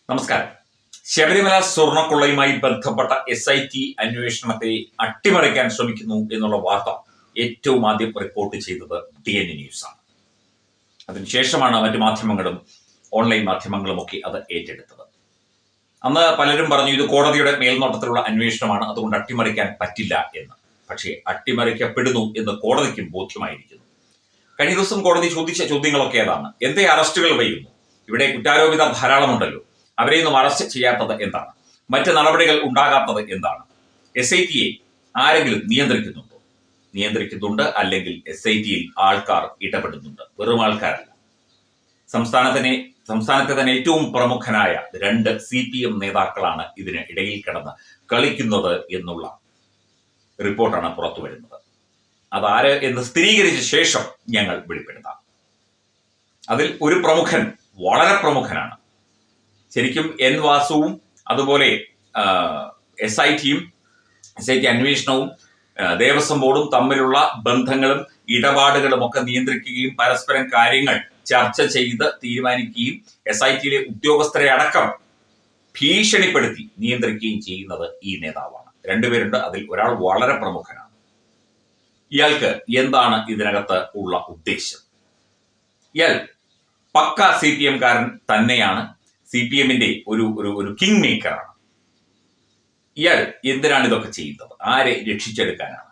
നമസ്കാരം. ശബരിമല സ്വർണ്ണക്കൊള്ളയുമായി ബന്ധപ്പെട്ട SIT അന്വേഷണത്തെ അട്ടിമറിക്കാൻ ശ്രമിക്കുന്നു എന്നുള്ള വാർത്ത ഏറ്റവും ആദ്യം റിപ്പോർട്ട് ചെയ്തത് DNA ന്യൂസാണ്. അതിനുശേഷമാണ് മറ്റു മാധ്യമങ്ങളും ഓൺലൈൻ മാധ്യമങ്ങളും ഒക്കെ അത് ഏറ്റെടുത്തത്. അന്ന് പലരും പറഞ്ഞു ഇത് കോടതിയുടെ മേൽനോട്ടത്തിലുള്ള അന്വേഷണമാണ്, അതുകൊണ്ട് അട്ടിമറിക്കാൻ പറ്റില്ല എന്ന്. പക്ഷേ അട്ടിമറിക്കപ്പെടുന്നു എന്ന് കോടതിക്കും ബോധ്യമായിരിക്കുന്നു. കഴിഞ്ഞ ദിവസം കോടതി ചോദിച്ച ചോദ്യങ്ങളൊക്കെ ഏതാണ്? എന്തേ അറസ്റ്റുകൾ വൈകുന്നു? ഇവിടെ കുറ്റാരോപിതർ ധാരാളമുണ്ടല്ലോ, അവരെയൊന്നും അറസ്റ്റ് ചെയ്യാത്തത് എന്താണ്? മറ്റ് നടപടികൾ ഉണ്ടാകാത്തത് എന്താണ്? SITയെ ആരെങ്കിലും നിയന്ത്രിക്കുന്നുണ്ടോ? നിയന്ത്രിക്കുന്നുണ്ട്, അല്ലെങ്കിൽ SITയിൽ ആൾക്കാർ ഇടപെടുന്നുണ്ട്. വെറും ആൾക്കാരല്ല. സംസ്ഥാനത്തെ തന്നെ ഏറ്റവും പ്രമുഖനായ 2 CPM നേതാക്കളാണ് ഇതിന് ഇടയിൽ കിടന്ന് കളിക്കുന്നത് എന്നുള്ള റിപ്പോർട്ടാണ് പുറത്തു വരുന്നത്. അതാര് എന്ന് സ്ഥിരീകരിച്ച ശേഷം ഞങ്ങൾ വെളിപ്പെടുത്താം. അതിൽ ഒരു പ്രമുഖൻ, വളരെ പ്രമുഖനാണ്. ശരിക്കും N വാസുവും അതുപോലെ SIT അന്വേഷണവും ദേവസ്വം ബോർഡും തമ്മിലുള്ള ബന്ധങ്ങളും ഇടപാടുകളും ഒക്കെ നിയന്ത്രിക്കുകയും പരസ്പരം കാര്യങ്ങൾ ചർച്ച ചെയ്ത് തീരുമാനിക്കുകയും SITയിലെ ഉദ്യോഗസ്ഥരെ അടക്കം ഭീഷണിപ്പെടുത്തി നിയന്ത്രിക്കുകയും ചെയ്യുന്നത് ഈ നേതാവാണ്. 2 പേരുണ്ട്. അതിൽ ഒരാൾ വളരെ പ്രമുഖനാണ്. ഇയാൾക്ക് എന്താണ് ഇതിനകത്ത് ഉള്ള ഉദ്ദേശം? ഇയാൾ പക്ക CPM കാരൻ തന്നെയാണ്. CPMന്റെ ഒരു കിങ് മേക്കറാണ്. ഇയാൾ എന്തിനാണ് ഇതൊക്കെ ചെയ്യുന്നത്? ആരെ രക്ഷിച്ചെടുക്കാനാണ്?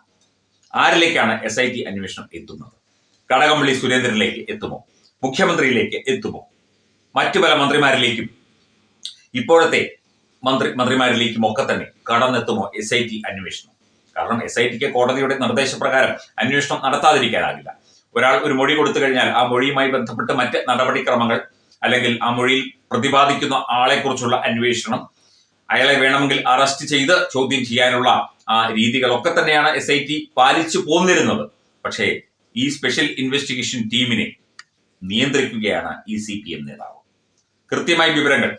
ആരിലേക്കാണ് SIT അന്വേഷണം എത്തുന്നത്? കടകംപള്ളി സുരേന്ദ്രനിലേക്ക് എത്തുമോ? മുഖ്യമന്ത്രിയിലേക്ക് എത്തുമോ? മറ്റു പല മന്ത്രിമാരിലേക്കും ഇപ്പോഴത്തെ മന്ത്രിമാരിലേക്കും ഒക്കെ തന്നെ കടന്നെത്തുമോ SIT അന്വേഷണം? കാരണം SITക്ക് കോടതിയുടെ നിർദ്ദേശപ്രകാരം അന്വേഷണം നടത്താതിരിക്കാനാകില്ല. ഒരാൾ ഒരു മൊഴി കൊടുത്തു കഴിഞ്ഞാൽ ആ മൊഴിയുമായി ബന്ധപ്പെട്ട് മറ്റ് നടപടിക്രമങ്ങൾ, അല്ലെങ്കിൽ ആ മൊഴിയിൽ പ്രതിപാദിക്കുന്ന ആളെക്കുറിച്ചുള്ള അന്വേഷണം, അയാളെ വേണമെങ്കിൽ അറസ്റ്റ് ചെയ്ത് ചോദ്യം ചെയ്യാനുള്ള ആ രീതികളൊക്കെ തന്നെയാണ് SIT പാലിച്ചു പോന്നിരുന്നത്. പക്ഷേ ഈ സ്പെഷ്യൽ ഇൻവെസ്റ്റിഗേഷൻ ടീമിനെ നിയന്ത്രിക്കുകയാണ് ഈ CPM നേതാവ്. കൃത്യമായ വിവരങ്ങൾ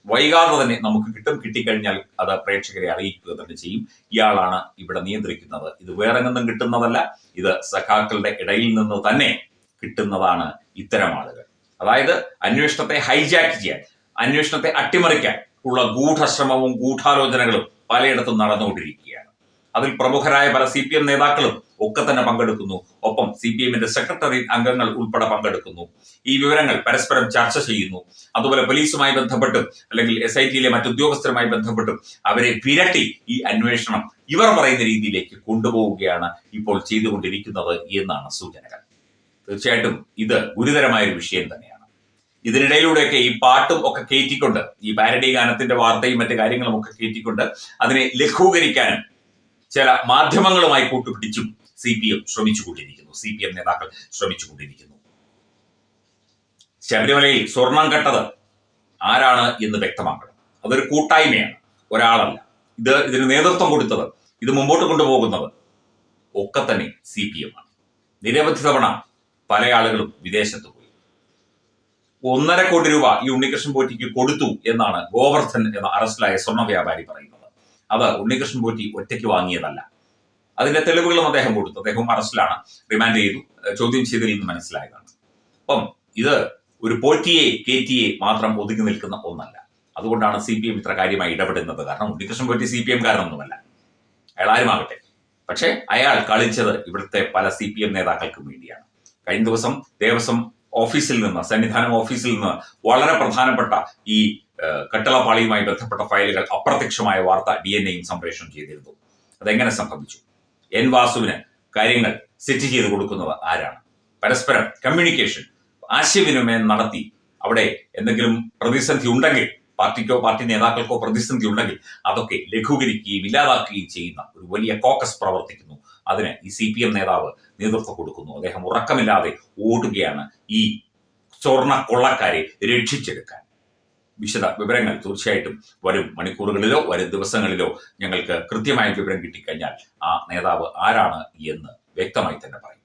വൈകാതെ തന്നെ നമുക്ക് കിട്ടിക്കഴിഞ്ഞാൽ അത് പ്രേക്ഷകരെ അറിയിക്കുക തന്നെ ചെയ്യും. ഇയാളാണ് ഇവിടെ നിയന്ത്രിക്കുന്നത്. ഇത് വേറെ നിന്നും കിട്ടുന്നതല്ല, ഇത് സഖാക്കളുടെ ഇടയിൽ നിന്ന് തന്നെ കിട്ടുന്നതാണ് ഇത്തരം ആളുകൾ. അതായത് അന്വേഷണത്തെ ഹൈജാക്ക് ചെയ്യാൻ, അന്വേഷണത്തെ അട്ടിമറിക്കാൻ ഉള്ള ഗൂഢശ്രമവും ഗൂഢാലോചനകളും പലയിടത്തും നടന്നുകൊണ്ടിരിക്കുകയാണ്. അതിൽ പ്രമുഖരായ പല CPM നേതാക്കളും ഒക്കെ തന്നെ പങ്കെടുക്കുന്നു. ഒപ്പം CPMന്റെ സെക്രട്ടറി അംഗങ്ങൾ ഉൾപ്പെടെ പങ്കെടുക്കുന്നു. ഈ വിവരങ്ങൾ പരസ്പരം ചർച്ച ചെയ്യുന്നു. അതുപോലെ പോലീസുമായി ബന്ധപ്പെട്ടും അല്ലെങ്കിൽ SITയിലെ മറ്റുദ്യോഗസ്ഥരുമായി ബന്ധപ്പെട്ടും അവരെ വിരട്ടി ഈ അന്വേഷണം ഇവർ പറയുന്ന രീതിയിലേക്ക് കൊണ്ടുപോവുകയാണ് ഇപ്പോൾ ചെയ്തുകൊണ്ടിരിക്കുന്നത് എന്നാണ് സൂചനകൾ. തീർച്ചയായിട്ടും ഇത് ഗുരുതരമായ ഒരു വിഷയം തന്നെയാണ്. ഇതിനിടയിലൂടെയൊക്കെ ഈ പാട്ടും ഒക്കെ കയറ്റിക്കൊണ്ട്, ഈ പാരഡി ഗാനത്തിന്റെ വാർത്തയും മറ്റു കാര്യങ്ങളും ഒക്കെ കയറ്റിക്കൊണ്ട് അതിനെ ലഘൂകരിക്കാനും ചില മാധ്യമങ്ങളുമായി കൂട്ടുപിടിച്ചും CPM ശ്രമിച്ചുകൊണ്ടിരിക്കുന്നു. CPM നേതാക്കൾ ശ്രമിച്ചുകൊണ്ടിരിക്കുന്നു. ശബരിമലയിൽ സ്വർണം കട്ടത് ആരാണ് എന്ന് വ്യക്തമാക്കണം. അതൊരു കൂട്ടായ്മയാണ്, ഒരാളല്ല. ഇതിന് നേതൃത്വം കൊടുത്തത്, ഇത് മുമ്പോട്ട് കൊണ്ടുപോകുന്നത് ഒക്കെ തന്നെ CPM ആണ്. നിരവധി തവണ പല ആളുകളും വിദേശത്ത് പോയി. 1.5 കോടി രൂപ ഈ ഉണ്ണികൃഷ്ണൻ പോറ്റിക്ക് കൊടുത്തു എന്നാണ് ഗോവർദ്ധൻ എന്ന അറസ്റ്റിലായ സ്വർണ്ണ വ്യാപാരി പറയുന്നത്. അത് ഉണ്ണികൃഷ്ണൻ പോറ്റി ഒറ്റയ്ക്ക് വാങ്ങിയതല്ല. അതിന്റെ തെളിവുകളും അദ്ദേഹം കൊടുത്തു. അദ്ദേഹം അറസ്റ്റിലാണ്, റിമാൻഡ് ചെയ്തു. ചോദ്യം ചെയ്തതിൽ നിന്ന് മനസ്സിലായതാണ്. അപ്പം ഇത് ഒരു പോറ്റിയെ കേറ്റിയെ മാത്രം ഒതുങ്ങി നിൽക്കുന്ന ഒന്നല്ല. അതുകൊണ്ടാണ് CPM ഇത്ര കാര്യമായി ഇടപെടുന്നത്. കാരണം ഉണ്ണികൃഷ്ണൻ പോറ്റി CPM കാരനൊന്നുമല്ല, അയാൾ ആരുമാകട്ടെ. പക്ഷെ അയാൾ കളിച്ചത് ഇവിടുത്തെ പല CPM നേതാക്കൾക്കും വേണ്ടിയാണ്. കഴിഞ്ഞ ദിവസം ദേവസ്വം ഓഫീസിൽ നിന്ന്, സന്നിധാനം ഓഫീസിൽ നിന്ന് വളരെ പ്രധാനപ്പെട്ട ഈ കട്ടളപ്പാളിയുമായി ബന്ധപ്പെട്ട ഫയലുകൾ അപ്രത്യക്ഷമായ വാർത്ത DNA സംപ്രേഷണം ചെയ്തിരുന്നു. അതെങ്ങനെ സംഭവിച്ചു? N വാസുവിന് കാര്യങ്ങൾ സെറ്റ് ചെയ്ത് കൊടുക്കുന്നത് ആരാണ്? പരസ്പരം കമ്മ്യൂണിക്കേഷൻ, ആശയവിനിമയം നടത്തി അവിടെ എന്തെങ്കിലും പ്രതിസന്ധി ഉണ്ടെങ്കിൽ, പാർട്ടിക്കോ പാർട്ടി നേതാക്കൾക്കോ പ്രതിസന്ധി ഉണ്ടെങ്കിൽ അതൊക്കെ ലഘൂകരിക്കുകയും ഇല്ലാതാക്കുകയും ചെയ്യുന്ന ഒരു വലിയ കോക്കസ് പ്രവർത്തിക്കുന്നു. അതിന് ഈ CPM നേതാവ് നേതൃത്വം കൊടുക്കുന്നു. അദ്ദേഹം ഉറക്കമില്ലാതെ ഓടുകയാണ് ഈ സ്വർണ്ണ കൊള്ളക്കാരെ രക്ഷിച്ചെടുക്കാൻ. വിശദ വിവരങ്ങൾ തീർച്ചയായിട്ടും വരും മണിക്കൂറുകളിലോ വരും ദിവസങ്ങളിലോ ഞങ്ങൾക്ക് കൃത്യമായ വിവരം കിട്ടിക്കഴിഞ്ഞാൽ ആ നേതാവ് ആരാണ് എന്ന് വ്യക്തമായി തന്നെ പറയും.